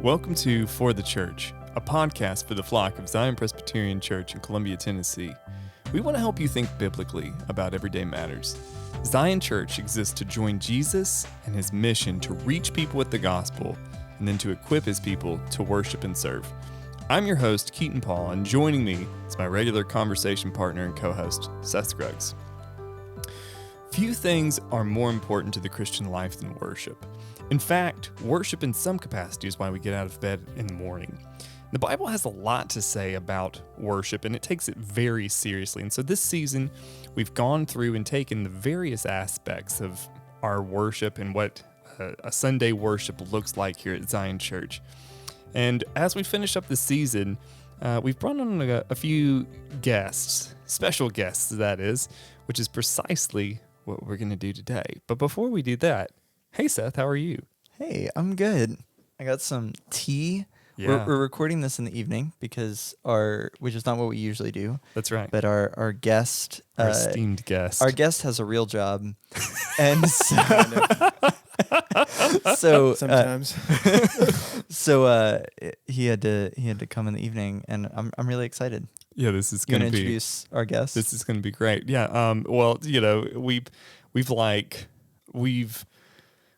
Welcome to For the Church, a podcast for the flock of Zion Presbyterian Church in Columbia, Tennessee. We want to help you think biblically about everyday matters. Zion Church exists to join Jesus and his mission to reach people with the gospel and then to equip his people to worship and serve. I'm your host, Keaton Paul, and joining me is my regular conversation partner and co-host, Seth Scruggs. Few things are more important to the Christian life than worship. In fact, worship in some capacity is why we get out of bed in the morning. The Bible has a lot to say about worship, and it takes it very seriously. And so this season, we've gone through and taken the various aspects of our worship and what a Sunday worship looks like here at Zion Church. And as we finish up the season, we've brought on a few guests, special guests that is, which is precisely what we're going to do today. But before we do that, hey Seth, how are you? Hey, I'm good. I got some tea. Yeah. We're recording this in the evening because which is not what we usually do. That's right. But our guest, Our esteemed guest. our guest has a real job, and so Sometimes. he had to come in the evening, and I'm really excited. Yeah, this is You going want to to be introduce our guest? This is going to be great. Yeah. Well, you know, we've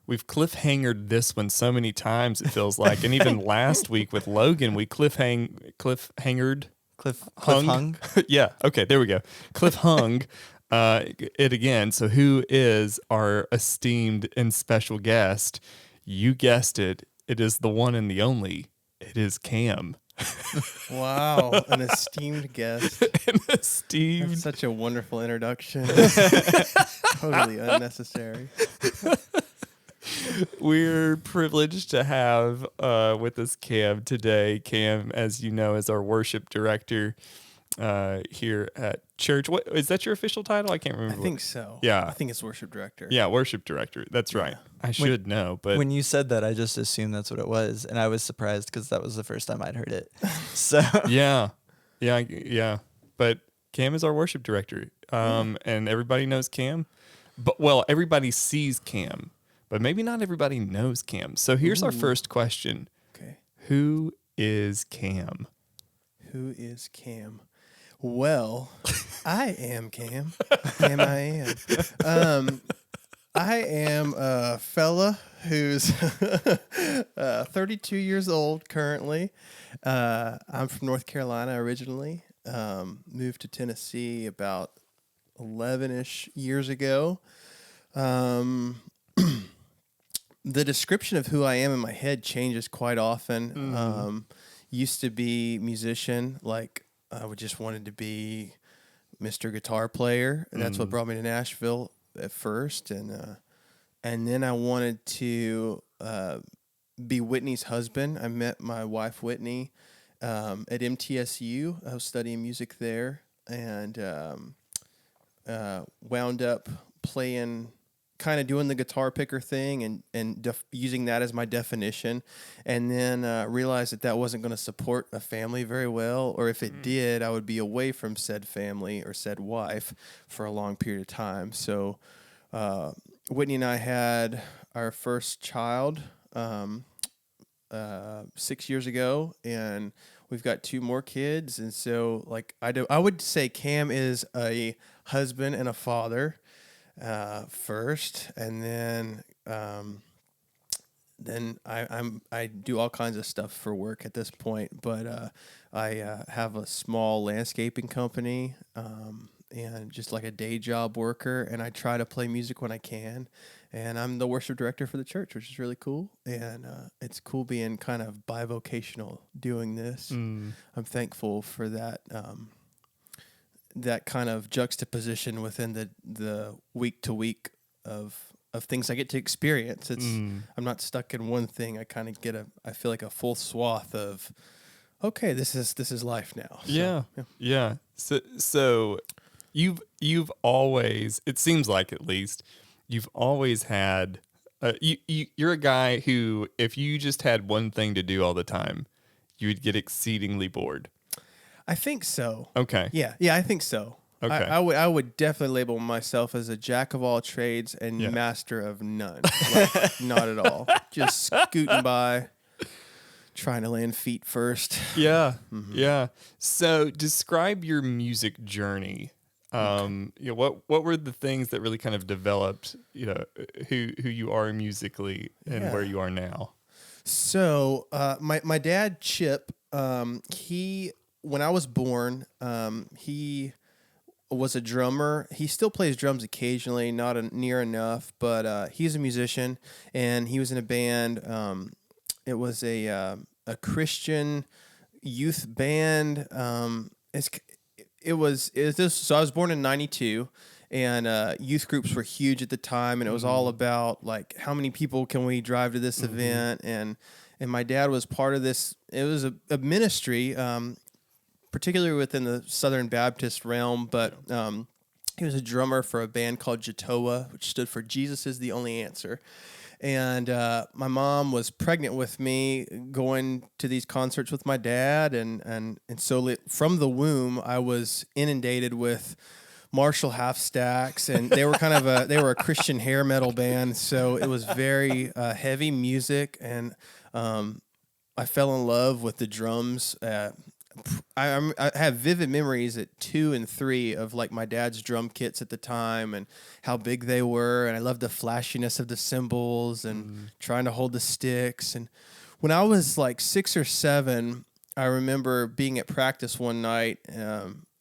cliffhangered this one so many times it feels like, and even last week with Logan, we cliffhung. Yeah. Okay. There we go. Cliffhung it again. So who is our esteemed and special guest? You guessed it. It is the one and the only. It is Cam. Wow, an esteemed guest. That's such a wonderful introduction. Totally unnecessary. We're privileged to have with us Cam today. Cam, as you know, is our worship director here at church. What is that your official title? I can't remember. I think so. Yeah. I think it's worship director. Yeah, worship director. That's right. I should know, but When you said that, I just assumed that's what it was, and I was surprised because that was the first time I'd heard it. So yeah. But Cam is our worship director, and everybody knows Cam. But everybody sees Cam, but maybe not everybody knows Cam. So here's our first question. Okay. Who is Cam? Who is Cam? Well, I am Cam. Cam I am. I am a fella who's 32 years old currently. I'm from North Carolina originally. Moved to Tennessee about 11-ish years ago. The description of who I am in my head changes quite often. Used to be musician, like I would just wanted to be Mr. Guitar Player, and that's what brought me to Nashville at first, and then I wanted to be Whitney's husband. I met my wife Whitney at MTSU. I was studying music there, and wound up playing, kind of doing the guitar picker thing and using that as my definition, and then realized that wasn't going to support a family very well, or if it did, I would be away from said family or said wife for a long period of time. So Whitney and I had our first child 6 years ago, and we've got 2 more kids. And so I would say Cam is a husband and a father first, and then I do all kinds of stuff for work at this point, but I have a small landscaping company, and just like a day job worker, and I try to play music when I can, and I'm the worship director for the church, which is really cool, and it's cool being kind of bivocational doing this. I'm thankful for that that kind of juxtaposition within the week to week of things I get to experience. I'm not stuck in one thing. I kind of I feel like a full swath of, okay, this is life now. So, Yeah. So you've always, it seems like at least, you've always had, you're a guy who, if you just had one thing to do all the time, you would get exceedingly bored. I think so. Okay. Yeah, I think so. Okay. I would definitely label myself as a jack of all trades and master of none. Like, not at all. Just scooting by, trying to land feet first. Yeah. Yeah. So describe your music journey. What were the things that really kind of developed, who you are musically and where you are now? So, my dad, Chip, when I was born, he was a drummer. He still plays drums occasionally, not near enough, but he's a musician, and he was in a band. It was a Christian youth band. So I was born in '92, and youth groups were huge at the time, and it was all about like how many people can we drive to this event, and my dad was part of this. It was a ministry, particularly within the Southern Baptist realm, but he was a drummer for a band called Jatoa, which stood for Jesus is the Only Answer. And my mom was pregnant with me, going to these concerts with my dad, and so from the womb, I was inundated with Marshall half stacks, and they were they were a Christian hair metal band, so it was very heavy music, and I fell in love with the drums. I have vivid memories at 2 and 3 of like my dad's drum kits at the time and how big they were, and I loved the flashiness of the cymbals and trying to hold the sticks. And when I was like 6 or 7, I remember being at practice one night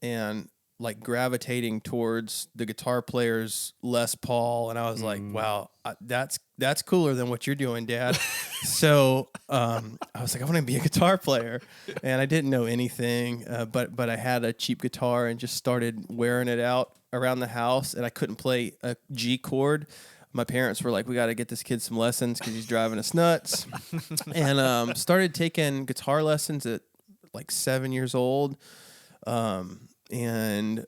and like gravitating towards the guitar player's Les Paul, and I was like, wow, that's cooler than what you're doing, Dad. So I was like, I want to be a guitar player, and I didn't know anything, but I had a cheap guitar and just started wearing it out around the house, and I couldn't play a G chord. My parents were like, we got to get this kid some lessons because he's driving us nuts, and started taking guitar lessons at like 7 years old. And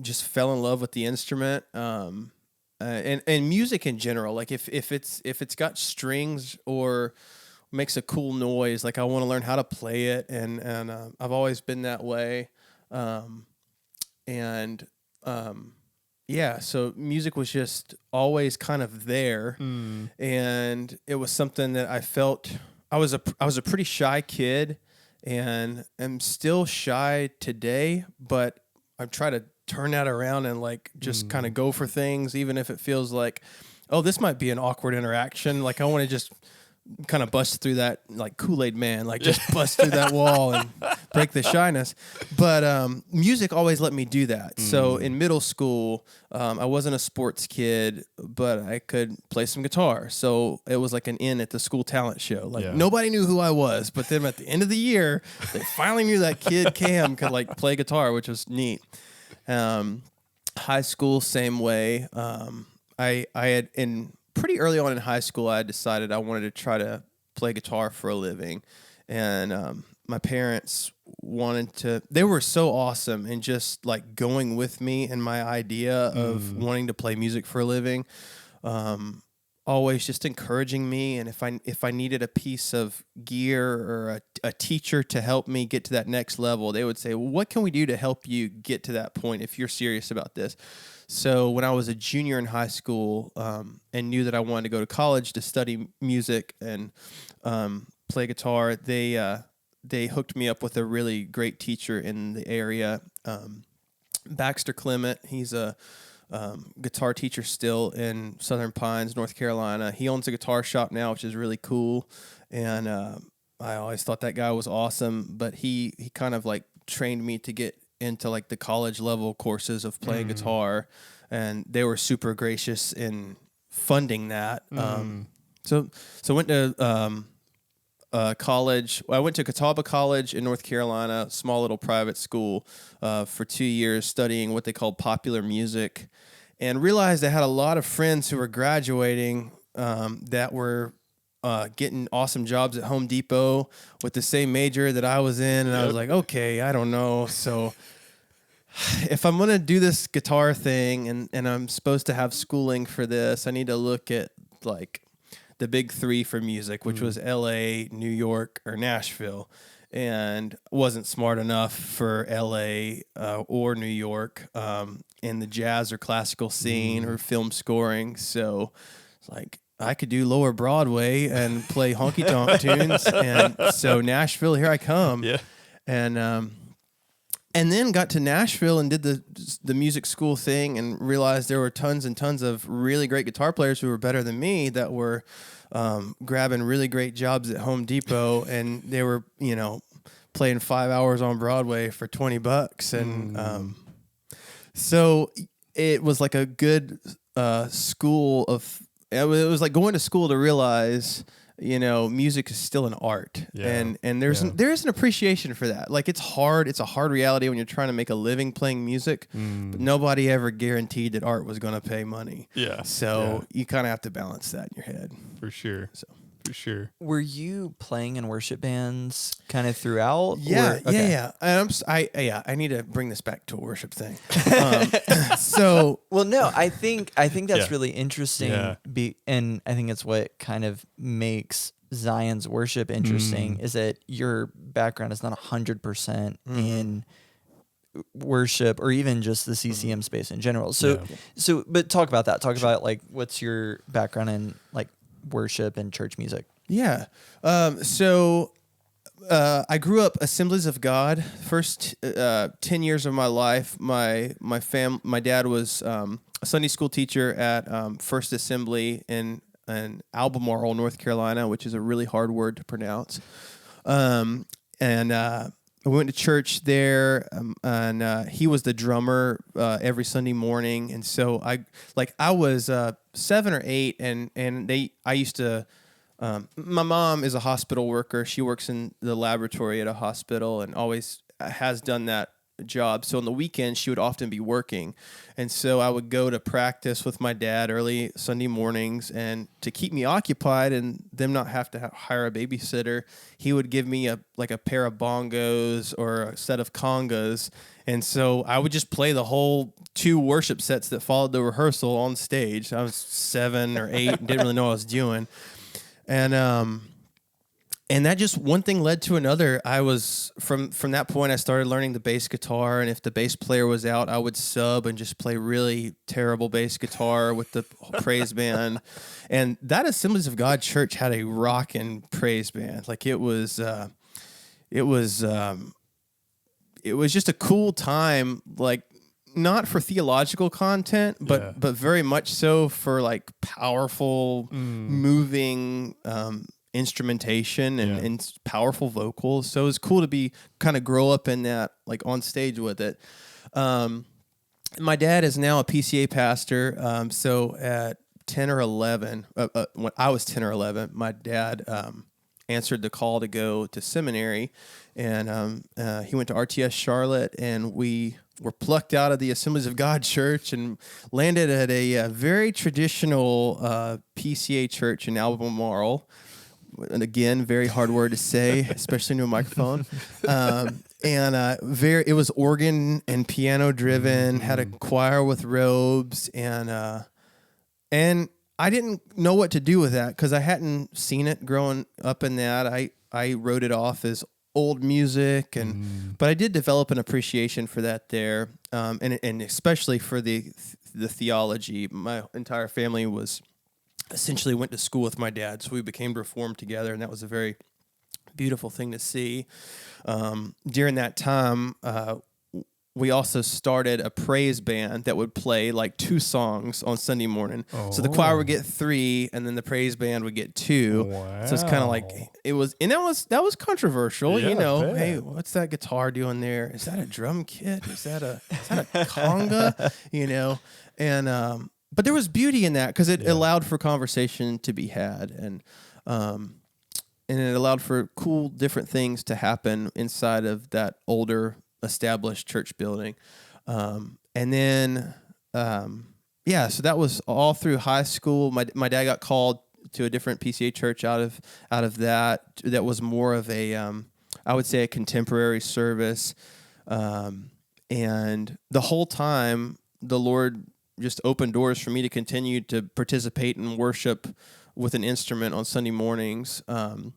just fell in love with the instrument, and music in general. Like if it's got strings or makes a cool noise, like I want to learn how to play it, and I've always been that way, So music was just always kind of there, and it was something that I felt. I was a pretty shy kid. And I'm still shy today, but I try to turn that around and like just kind of go for things, even if it feels like, oh, this might be an awkward interaction. Like I want to just kind of bust through that, like Kool-Aid Man, like just bust through that wall and break the shyness. But music always let me do that. So in middle school, I wasn't a sports kid, but I could play some guitar. So it was like an in at the school talent show. Like nobody knew who I was, but then at the end of the year, they finally knew that kid Cam could like play guitar, which was neat. High school, same way. I had pretty early on in high school, I decided I wanted to try to play guitar for a living. And my parents they were so awesome and just like going with me and my idea of wanting to play music for a living. Always just encouraging me. And if I needed a piece of gear or a teacher to help me get to that next level, they would say, well, what can we do to help you get to that point if you're serious about this? So when I was a junior in high school and knew that I wanted to go to college to study music and play guitar, they hooked me up with a really great teacher in the area, Baxter Clement. He's a guitar teacher still in Southern Pines, North Carolina. He owns a guitar shop now, which is really cool. And I always thought that guy was awesome, but he kind of like trained me to get into like the college level courses of playing guitar, and they were super gracious in funding that. So I went to college. I went to Catawba College in North Carolina, small little private school, for 2 years studying what they called popular music, and realized I had a lot of friends who were graduating that were getting awesome jobs at Home Depot with the same major that I was in, and I was like, okay, I don't know. So if I'm going to do this guitar thing and I'm supposed to have schooling for this, I need to look at like the big 3 for music, which was LA, New York, or Nashville, and wasn't smart enough for LA or New York in the jazz or classical scene or film scoring. So it's like, I could do Lower Broadway and play honky tonk tunes. And so Nashville, here I come. Yeah. And then got to Nashville and did the music school thing and realized there were tons and tons of really great guitar players who were better than me that were grabbing really great jobs at Home Depot, and they were, playing 5 hours on Broadway for $20. And so it was like a good school of, it was like going to school to realize, music is still an art. Yeah. And there's an appreciation for that. Like, it's hard. It's a hard reality when you're trying to make a living playing music, but nobody ever guaranteed that art was going to pay money. Yeah. So you kind of have to balance that in your head. For sure. For sure. Were you playing in worship bands kind of throughout? Yeah, or? Okay. yeah. I need to bring this back to a worship thing. Well, no, I think that's really interesting. Yeah. And I think it's what kind of makes Zion's worship interesting is that your background is not 100% in worship or even just the CCM space in general. So, but talk about that. Talk about like what's your background in like worship and church music. Yeah. So I grew up Assemblies of God. First 10 years of my life, my dad was a Sunday school teacher at First Assembly in Albemarle, North Carolina, which is a really hard word to pronounce. I went to church there, and he was the drummer every Sunday morning. And so I was 7 or 8, and I used to. My mom is a hospital worker. She works in the laboratory at a hospital, and always has done that job. So on the weekends, she would often be working, and so I would go to practice with my dad early Sunday mornings, and to keep me occupied and them not have to hire a babysitter, he would give me a pair of bongos or a set of congas, and so I would just play the whole 2 worship sets that followed the rehearsal on stage. I was 7 or 8 and didn't really know what I was doing, and that just one thing led to another. I was from that point I started learning the bass guitar, and if the bass player was out, I would sub and just play really terrible bass guitar with the praise band. And that Assemblies of God church had a rockin' praise band. Like it was just a cool time, like not for theological content, but very much so for like powerful, moving instrumentation and powerful vocals. So it was cool to be kind of grow up in that, like on stage with it. My dad is now a PCA pastor. So at 10 or 11, when I was 10 or 11, my dad answered the call to go to seminary, and he went to RTS Charlotte, and we were plucked out of the Assemblies of God church and landed at a very traditional PCA church in Albemarle. And again, very hard word to say, especially into a microphone. It was organ and piano driven, had a choir with robes, and I didn't know what to do with that because I hadn't seen it growing up in that. I wrote it off as old music, but I did develop an appreciation for that there, and especially for the theology. My entire family essentially went to school with my dad, so we became Reformed together, and that was a very beautiful thing to see. During that time, we also started a praise band that would play like 2 songs on Sunday morning. So the choir would get 3, and then the praise band would get 2. Wow. So it's kind of like it was, and that was controversial. Yeah, hey, what's that guitar doing there? Is that a drum kit? Is that a conga? And but there was beauty in that because it allowed for conversation to be had, and it allowed for cool different things to happen inside of that older established church building. So that was all through high school. My dad got called to a different PCA church out of that was more of a I would say a contemporary service, and the whole time the Lord just opened doors for me to continue to participate in worship with an instrument on Sunday mornings. And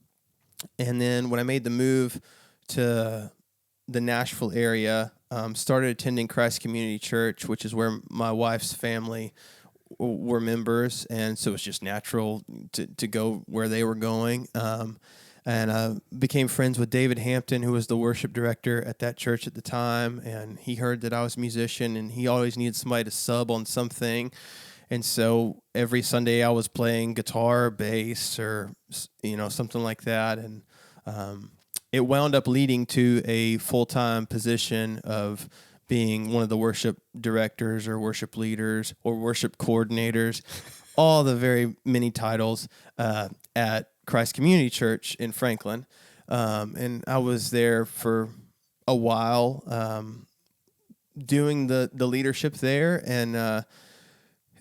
then when I made the move to the Nashville area, started attending Christ Community Church, which is where my wife's family were members, and so it's just natural to go where they were going. And became friends with David Hampton, who was the worship director at that church at the time, and he heard that I was a musician, and he always needed somebody to sub on something. And so every Sunday I was playing guitar, bass, or something like that, and it wound up leading to a full-time position of being one of the worship directors or worship leaders or worship coordinators, all the very many titles at Christ Community Church in Franklin. And I was there for a while doing the leadership there. And,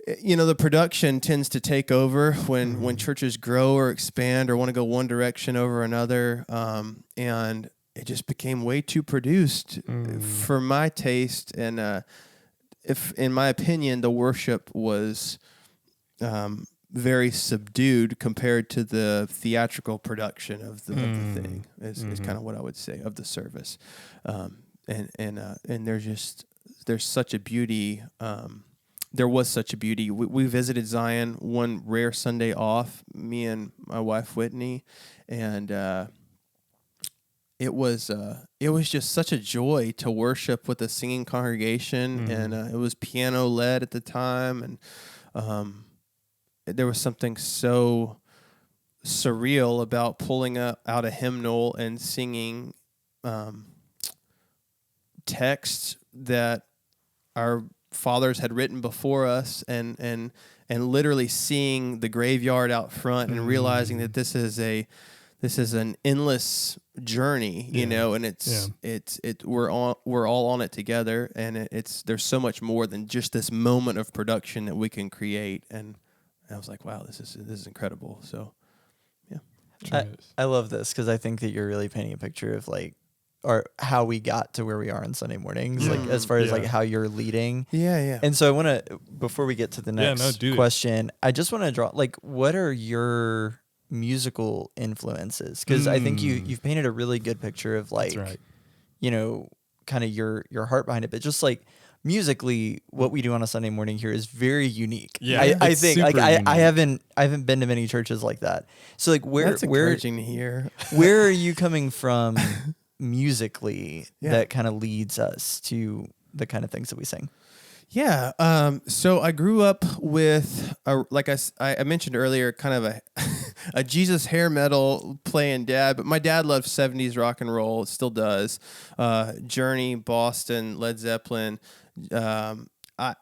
the production tends to take over when churches grow or expand or want to go one direction over another. And it just became way too produced for my taste. And if, in my opinion, the worship was very subdued compared to the theatrical production of the thing, is kind of what I would say of the service. And there's such a beauty. There was such a beauty. We visited Zion one rare Sunday off, me and my wife Whitney, and it was just such a joy to worship with a singing congregation, and it was piano led at the time, and there was something so surreal about pulling out a hymnal and singing texts that our fathers had written before us, and literally seeing the graveyard out front and realizing that this is an endless journey, and we're all on it together, and there's so much more than just this moment of production that we can create. And I was like, wow, this is incredible. So yeah, I love this because I think that you're really painting a picture of or how we got to where we are on Sunday mornings, as far as how you're leading. Yeah. And so I want to, before we get to the next question, I just want to draw, what are your musical influences? Because I think you've painted a really good picture of That's right. kind of your heart behind it, but just musically, what we do on a Sunday morning here is very unique. Yeah, I think unique. I haven't been to many churches like that. So that's encouraging to hear. Where are you coming from musically that kind of leads us to the kind of things that we sing? Yeah. So I grew up with, like I mentioned earlier, kind of a Jesus hair metal playing dad, but my dad loved 70s rock and roll, still does. Journey, Boston, Led Zeppelin.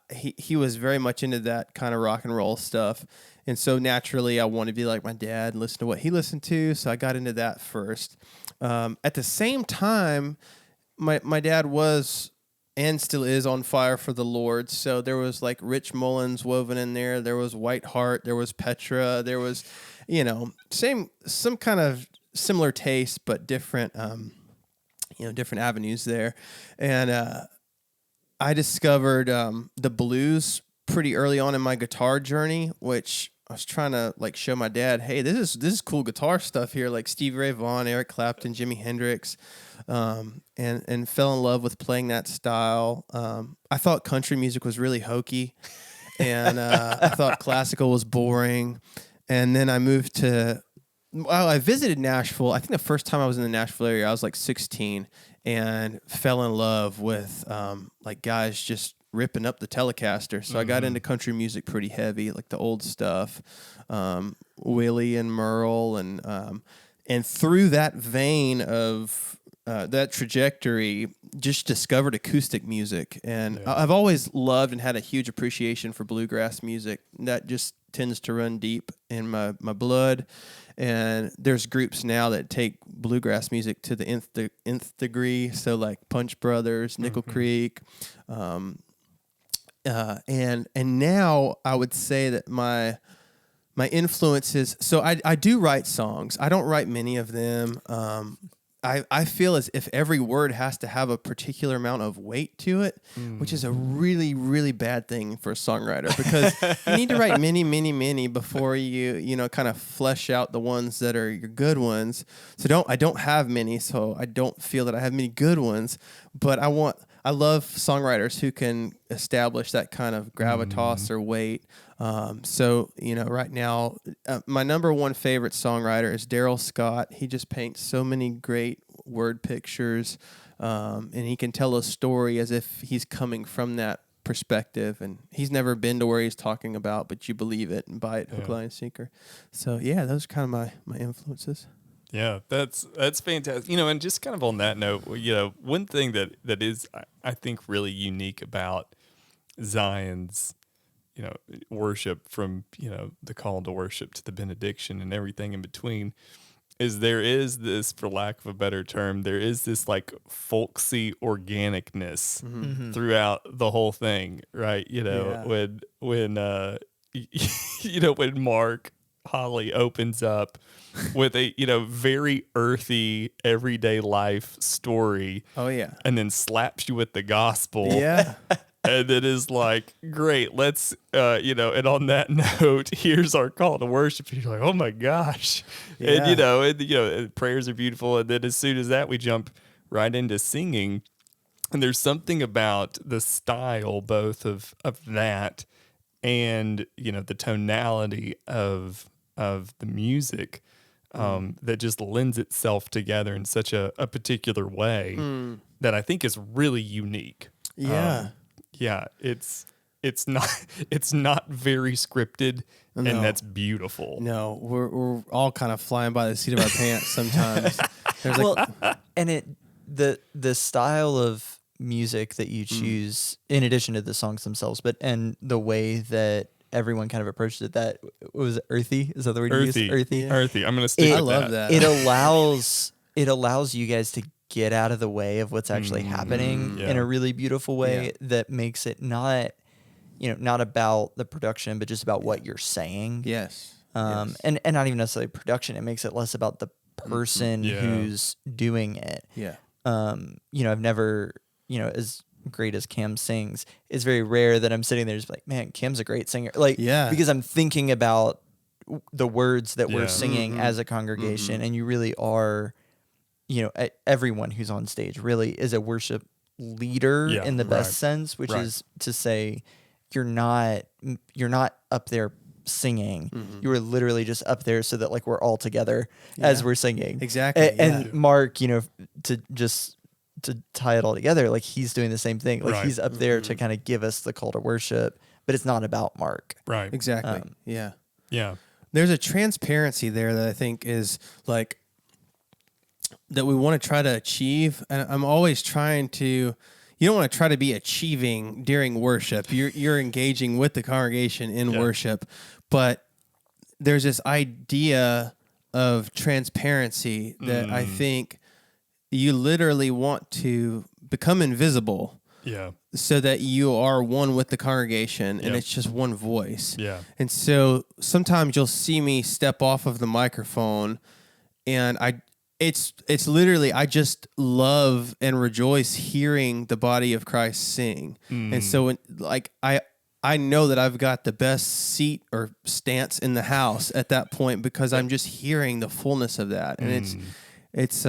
He was very much into that kind of rock and roll stuff. And so naturally I wanted to be like my dad and listen to what he listened to. So I got into that first. At the same time, my dad was and still is on fire for the Lord. So there was Rich Mullins woven in there. There was White Heart. There was Petra. There was, some kind of similar taste, but different, different avenues there. And I discovered the blues pretty early on in my guitar journey, which I was trying to show my dad, hey, this is cool guitar stuff here, like Stevie Ray Vaughan, Eric Clapton, Jimi Hendrix, and fell in love with playing that style. I thought country music was really hokey, and I thought classical was boring. And then I moved to, I visited Nashville. I think the first time I was in the Nashville area, I was 16, and fell in love with guys just ripping up the Telecaster. So I got into country music pretty heavy, like the old stuff, Willie and Merle, and through that vein of that trajectory, just discovered acoustic music. And I've always loved and had a huge appreciation for bluegrass music. That just tends to run deep in my blood. And there's groups now that take bluegrass music to the nth degree. So Punch Brothers, Nickel Creek, and now I would say that my influences. So I do write songs. I don't write many of them. I feel as if every word has to have a particular amount of weight to it, which is a really, really bad thing for a songwriter, because you need to write many before you kind of flesh out the ones that are your good ones. So I don't have many, so I don't feel that I have many good ones, but I want I love songwriters who can establish that kind of gravitas or weight. So, right now, my number one favorite songwriter is Daryl Scott. He just paints so many great word pictures, and he can tell a story as if he's coming from that perspective, and he's never been to where he's talking about, but you believe it and buy it, hook, line, and sinker. So, yeah, those are kind of my influences. Yeah, that's fantastic. And just kind of on that note, one thing that is, I think, really unique about Zion's, worship from, the call to worship to the benediction and everything in between is there is this, for lack of a better term, there is this like folksy organicness throughout the whole thing, right? When when Mark Holly opens up with a very earthy everyday life story. Oh yeah. And then slaps you with the gospel. Yeah. And it is like, great, let's and on that note, here's our call to worship. And you're like, oh my gosh. Yeah. And prayers are beautiful. And then as soon as that, we jump right into singing. And there's something about the style both of that and the tonality of the music that just lends itself together in such a particular way that I think is really unique. Yeah. Yeah, it's not very scripted, and that's beautiful. No, we're all kind of flying by the seat of our pants sometimes. There's and the style of music that you choose, in addition to the songs themselves, and the way that everyone kind of approached it, that was earthy. Is that the word you used? Earthy. Yeah. Earthy. I'm gonna stick. I love that. It allows you guys to get out of the way of what's actually happening in a really beautiful way that makes it not about the production, but just about what you're saying. Yes. And not even necessarily production. It makes it less about the person who's doing it. Yeah. I've never, as great as Cam sings, it's very rare that I'm sitting there just like, man, Cam's a great singer. Because I'm thinking about the words that we're singing as a congregation, and you really are, everyone who's on stage really is a worship leader in the best sense, which is to say you're not up there singing. You are literally just up there so that we're all together as we're singing. Exactly. And Mark, to tie it all together, he's doing the same thing. He's up there to kind of give us the call to worship, but it's not about Mark. Right. Exactly. Yeah. There's a transparency there that I think is that we want to try to achieve. And I'm always trying to, you don't want to try to be achieving during worship. You're engaging with the congregation in worship, but there's this idea of transparency that I think you literally want to become invisible. Yeah. So that you are one with the congregation and it's just one voice. Yeah. And so sometimes you'll see me step off of the microphone and it's literally, I just love and rejoice hearing the body of Christ sing. And so I know that I've got the best seat or stance in the house at that point because I'm just hearing the fullness of that. And it's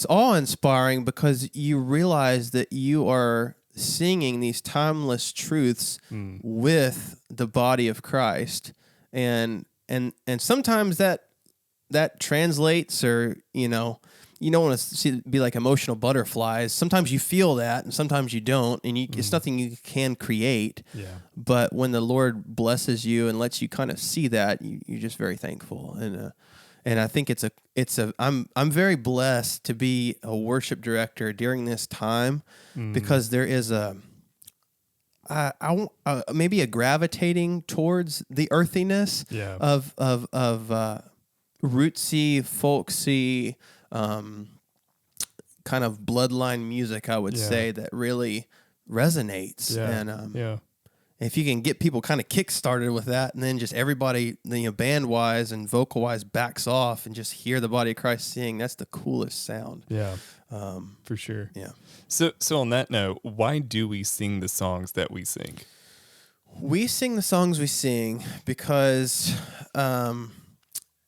awe-inspiring because you realize that you are singing these timeless truths with the body of Christ, and sometimes that translates, or you don't want to be like emotional butterflies. Sometimes you feel that, and sometimes you don't, and it's nothing you can create. Yeah. But when the Lord blesses you and lets you kind of see that, you're just very thankful. And I think I'm very blessed to be a worship director during this time because there is maybe a gravitating towards the earthiness of rootsy, folksy, kind of bloodline music, I would say, that really resonates. Yeah. And if you can get people kind of kick-started with that, and then just everybody, band-wise and vocal-wise backs off and just hear the body of Christ sing, that's the coolest sound. Yeah, for sure. Yeah. So on that note, why do we sing the songs that we sing? We sing the songs we sing because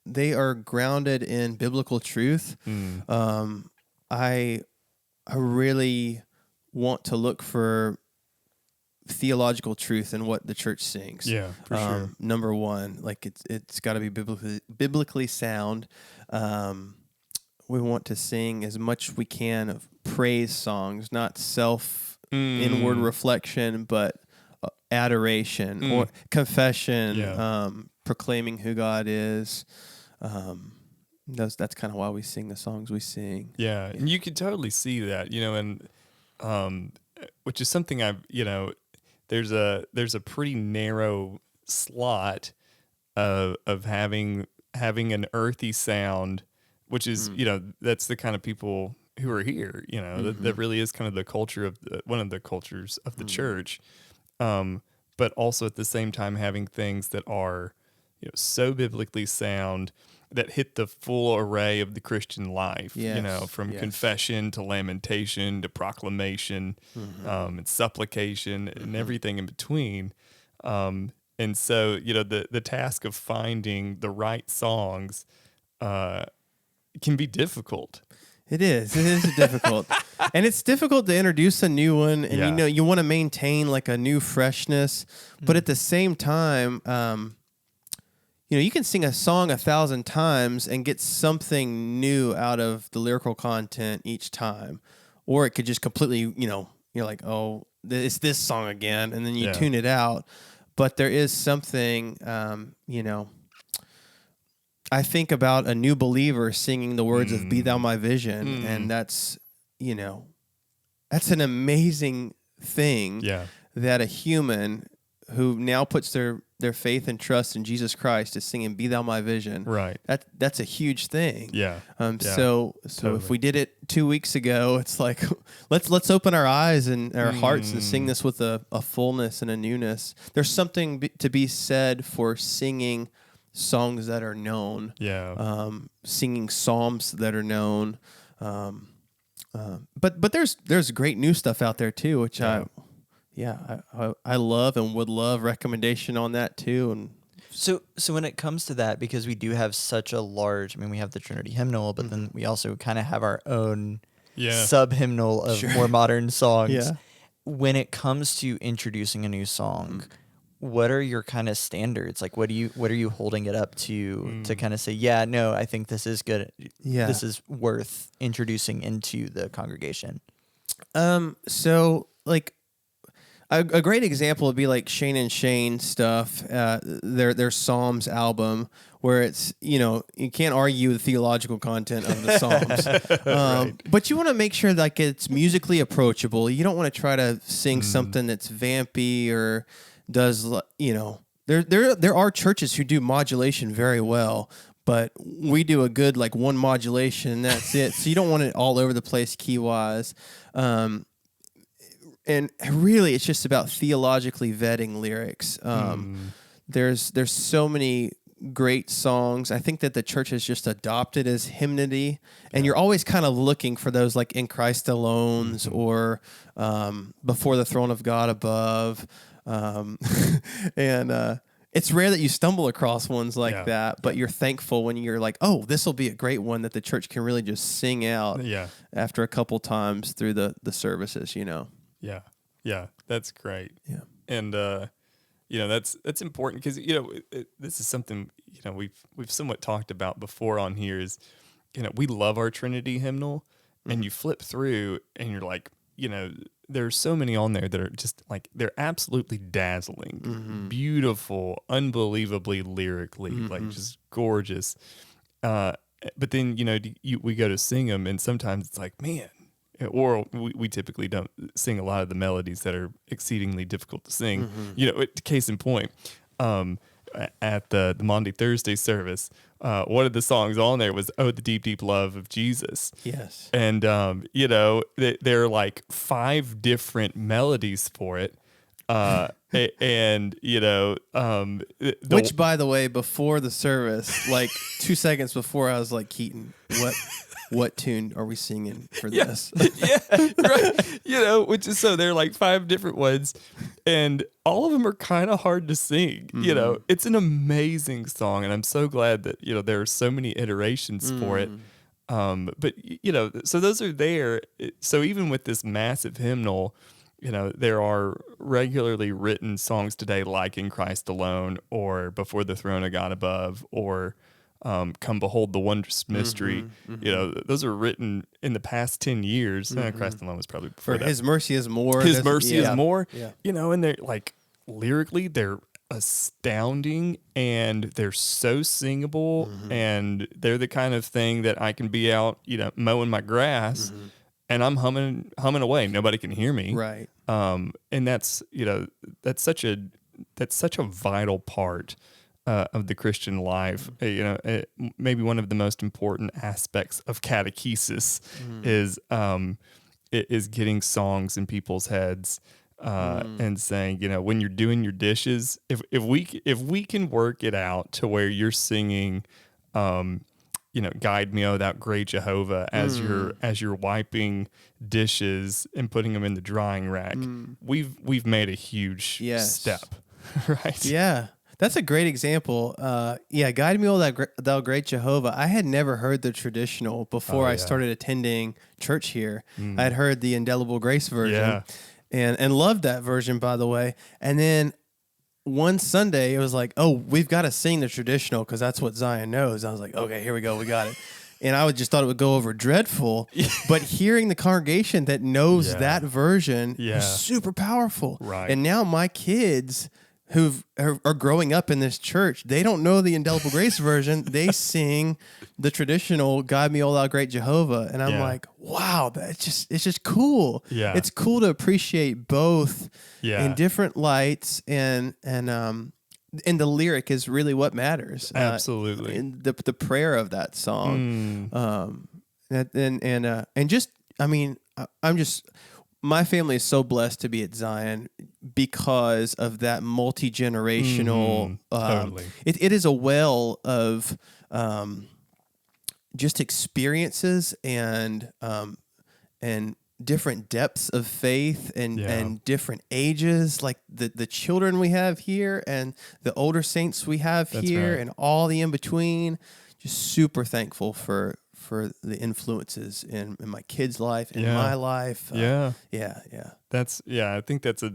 they are grounded in biblical truth. I really want to look for theological truth in what the church sings. Yeah, for sure. Number one, like it's got to be biblically sound. We want to sing as much as we can of praise songs, not inward reflection, but adoration or confession, proclaiming who God is. That's kind of why we sing the songs we sing. Yeah, and you can totally see that, and which is something I've, there's a pretty narrow slot of having an earthy sound, which is, that's the kind of people who are here, that really is kind of the culture of one of the cultures of the church. But also at the same time having things that are, so biblically sound that hit the full array of the Christian life, from confession to lamentation to proclamation, and supplication and everything in between. And so, the task of finding the right songs can be difficult. It is difficult. And it's difficult to introduce a new one, and you want to maintain like a new freshness, but at the same time, you can sing a song 1,000 times and get something new out of the lyrical content each time, or it could just completely, you're like, oh, it's this song again, and then you tune it out. But there is something, I think about a new believer singing the words of "Be Thou My Vision," and that's an amazing thing that a human who now puts their faith and trust in Jesus Christ is singing "Be Thou My Vision." Right. That's a huge thing. Yeah. So totally. if we did it 2 weeks ago, it's like let's open our eyes and our hearts and sing this with a fullness and a newness. There's something to be said for singing songs that are known. Yeah. Singing psalms that are known. But there's great new stuff out there too, which I love and would love recommendation on that too. And so when it comes to that, because we do have such a large, we have the Trinity hymnal, but then we also kind of have our own sub hymnal of more modern songs. Yeah. When it comes to introducing a new song, what are your kind of standards? Like, what are you holding it up to kind of say, I think this is good. Yeah. This is worth introducing into the congregation. So like, a great example would be like Shane and Shane stuff, their Psalms album, where it's, you can't argue the theological content of the Psalms. Right. But you want to make sure like it's musically approachable. You don't want to try to sing something that's vampy or does, there are churches who do modulation very well, but we do a good like one modulation and that's it. So you don't want it all over the place key wise. And really, it's just about theologically vetting lyrics. There's so many great songs. I think that the church has just adopted as hymnody, and you're always kind of looking for those like "In Christ Alone's" or "Before the Throne of God Above," and it's rare that you stumble across ones like that. But you're thankful when you're like, "Oh, this will be a great one that the church can really just sing out." After a couple times through the services, Yeah, that's great. Yeah, and that's important because this is something we've somewhat talked about before on here. Is we love our Trinity hymnal, and you flip through and you're like, there's so many on there that are just like they're absolutely dazzling, beautiful, unbelievably lyrically, like just gorgeous. But then we go to sing them, and sometimes it's like, man. Or we typically don't sing a lot of the melodies that are exceedingly difficult to sing. Case in point, at the Maundy Thursday service, one of the songs on there was "Oh, the Deep, Deep Love of Jesus." Yes. And, there are like 5 different melodies for it. Which, by the way, before the service, like 2 seconds before, I was like, Keaton, what tune are we singing for this? Right. Which is so there are like 5 different ones, and all of them are kind of hard to sing. It's an amazing song, and I'm so glad that there are so many iterations for it. But so those are there. So even with this massive hymnal, there are regularly written songs today like In Christ Alone or Before the Throne of God Above or Come Behold the Wondrous Mystery. Those are written in the past 10 years. Christ Alone was probably before For that. His mercy is more. His mercy is more. Yeah. And they're like lyrically, they're astounding and they're so singable and they're the kind of thing that I can be out, mowing my grass and I'm humming away. Nobody can hear me. Right. And that's such a vital part of the Christian life. Maybe one of the most important aspects of catechesis is getting songs in people's heads. And saying, when you're doing your dishes, if we can work it out to where you're singing, guide me, oh thou great Jehovah, as you're wiping dishes and putting them in the drying rack, we've made a huge step, right? Yeah. That's a great example. Guide me, oh thou great Jehovah. I had never heard the traditional before I started attending church here. I had heard the Indelible Grace version. Yeah. And loved that version, by the way. And then one Sunday, it was like, oh, we've got to sing the traditional because that's what Zion knows. I was like, okay, here we go. We got it. And I just thought it would go over dreadful. But hearing the congregation that knows that version was super powerful. Right. And now my kids who are growing up in this church, they don't know the Indelible Grace version. They sing the traditional "Guide Me, O Thou Great Jehovah," and I'm like, "Wow, it's just cool. Yeah, it's cool to appreciate both in different lights, and the lyric is really what matters. Absolutely, and the prayer of that song, and just, I mean, I'm just. My family is so blessed to be at Zion because of that multi-generational. Totally. It is a well of just experiences and different depths of faith and different ages, like the children we have here and the older saints we have here, and all the in between. Just super thankful for the influences in my kids' life, in my life. I think that's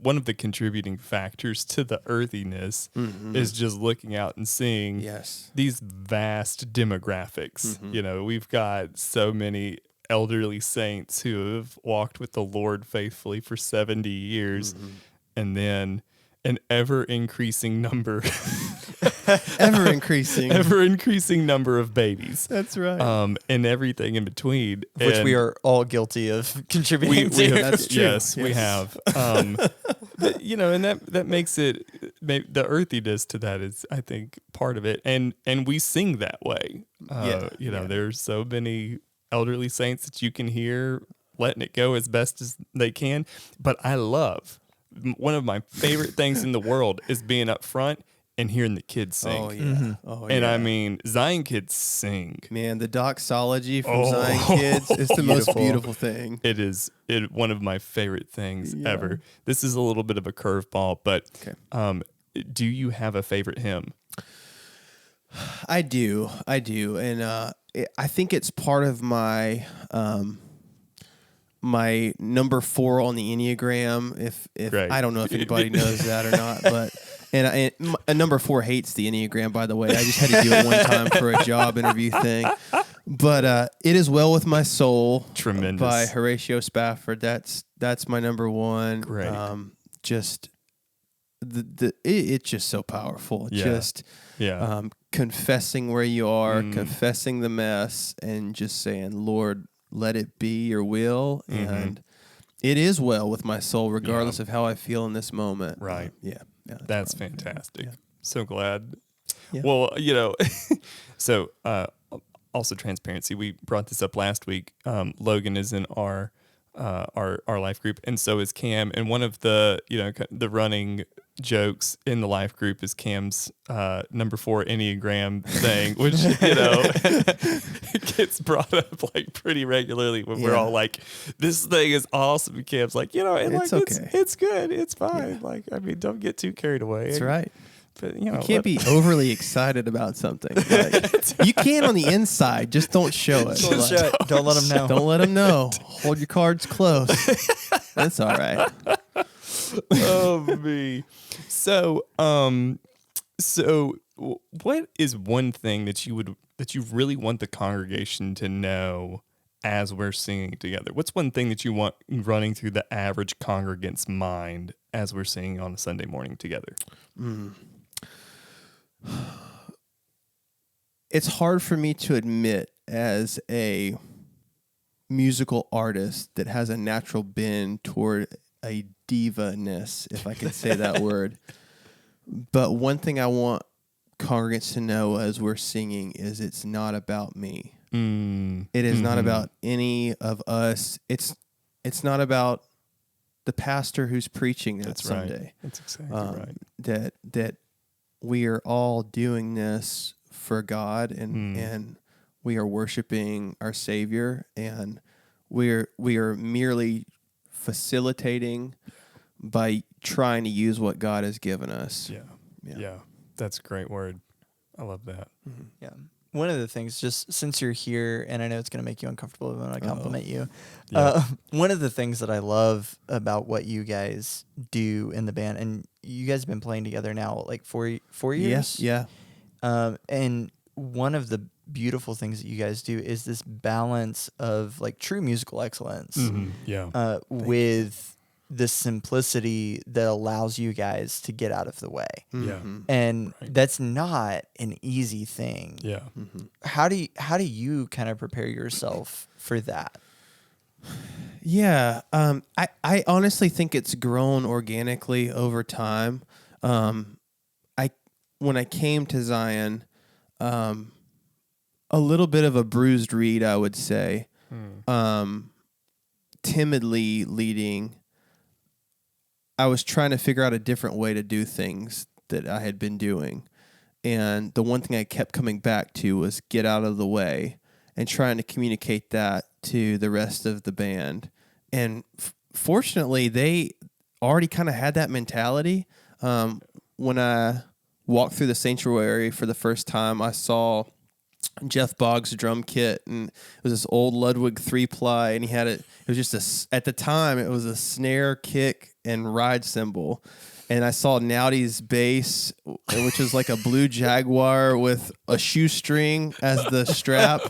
one of the contributing factors to the earthiness is just looking out and seeing these vast demographics. We've got so many elderly saints who have walked with the Lord faithfully for 70 years, and then an ever-increasing number ever increasing number of babies. That's right. And everything in between, which we are all guilty of contributing to. That's true. Yes, we have. And that makes it, the earthiness to that is, I think, part of it. And we sing that way. There's so many elderly saints that you can hear letting it go as best as they can. But I love, one of my favorite things in the world is being up front and hearing the kids sing. Oh, yeah. Oh, and I mean, Zion kids sing. Man, the doxology from Zion kids is the most beautiful thing. It is one of my favorite things ever. This is a little bit of a curveball, but do you have a favorite hymn? I do. And I think it's part of my my number 4 on the Enneagram. If I don't know if anybody knows that or not, but and a number 4 hates the Enneagram, by the way. I just had to do it one time for a job interview thing. But It Is Well With My Soul, tremendous, by Horatio Spafford. That's my number 1. Great. Just it's just so powerful. Confessing where you are, confessing the mess, and just saying, Lord, let it be your will, and it is well with my soul, regardless of how I feel in this moment. Right. That's fantastic. Yeah. So glad. Yeah. Well, so also transparency. We brought this up last week. Logan is in our life group, and so is Cam. And one of the the running jokes in the life group is Cam's number 4 Enneagram thing, which gets brought up like pretty regularly when we're all like, "This thing is awesome." And Cam's like, it's okay. It's good, it's fine. Like, I mean, don't get too carried away. That's right. But, You can't be overly excited about something. Like, you can on the inside, just don't show it. Don't let them know. Don't let them know. Hold your cards close. That's all right. Oh me. So what is one thing that you really want the congregation to know as we're singing together? What's one thing that you want running through the average congregant's mind as we're singing on a Sunday morning together? It's hard for me to admit as a musical artist that has a natural bend toward a diva-ness, if I can say that word. But one thing I want congregants to know as we're singing is it's not about me. It is not about any of us. It's not about the pastor who's preaching that Sunday. Right. That's exactly right. That we are all doing this for God, and we are worshiping our Savior, and we are merely facilitating by trying to use what God has given us. Yeah. That's a great word. I love that. Yeah. One of the things, just since you're here, and I know it's going to make you uncomfortable when I compliment you, one of the things that I love about what you guys do in the band, and you guys have been playing together now like 4 years? Yes, yeah. And one of the beautiful things that you guys do is this balance of like true musical excellence with the simplicity that allows you guys to get out of the way. And that's not an easy thing. How do you kind of prepare yourself for that? Yeah. I honestly think it's grown organically over time. When I came to Zion, a little bit of a bruised reed, I would say, timidly leading. I was trying to figure out a different way to do things that I had been doing. And the one thing I kept coming back to was get out of the way and trying to communicate that to the rest of the band. And fortunately, they already kind of had that mentality. When I walked through the sanctuary for the first time, I saw Jeff Boggs' drum kit, and it was this old Ludwig 3-ply, and he had it. It was just at the time, it was a snare, kick, and ride cymbal. And I saw Nowdy's bass, which was like a blue Jaguar with a shoestring as the strap.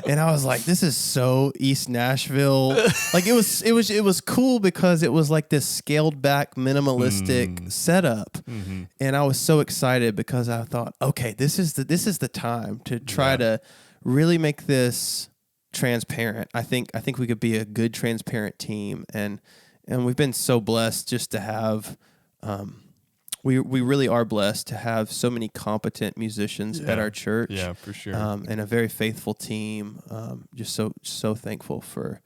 And I was like, this is so East Nashville. Like it was cool because it was like this scaled back minimalistic setup. And I was so excited because I thought, okay, this is the time to try to really make this transparent. I think we could be a good transparent team, and we've been so blessed just to have we really are blessed to have so many competent musicians at our church. Yeah, for sure. And a very faithful team. Just so thankful for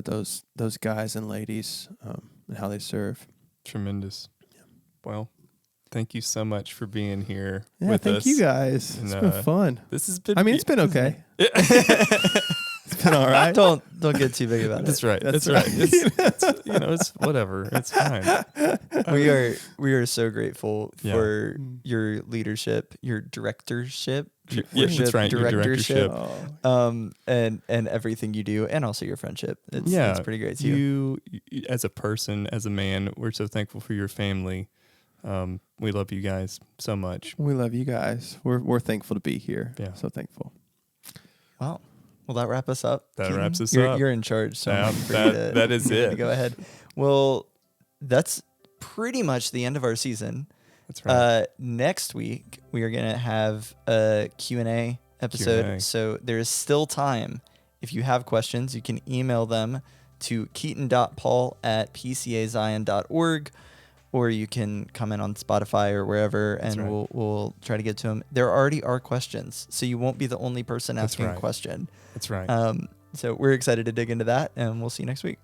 those guys and ladies and how they serve. Tremendous. Yeah. Well, thank you so much for being here with us. Thank you guys. It's been fun. This has been. I mean, it's been okay. It's been all right. Don't get too big about it. That's right. That's right. It's whatever. It's fine. We are so grateful for your leadership, your directorship. That's right. Directorship. And everything you do, and also your friendship. It's pretty great too. You as a person, as a man, we're so thankful for your family. We love you guys so much. We love you guys. We're thankful to be here. Yeah. So thankful. Wow. Will that wrap us up? That wraps us up. You're in charge, so that is it. Go ahead. Well, that's pretty much the end of our season. That's right. Next week, we are going to have a Q&A episode. Q&A. So there is still time. If you have questions, you can email them to keaton.paul@pcazion.org, or you can comment on Spotify or wherever, and we'll try to get to them. There already are questions, so you won't be the only person asking a question. That's right. So we're excited to dig into that, and we'll see you next week.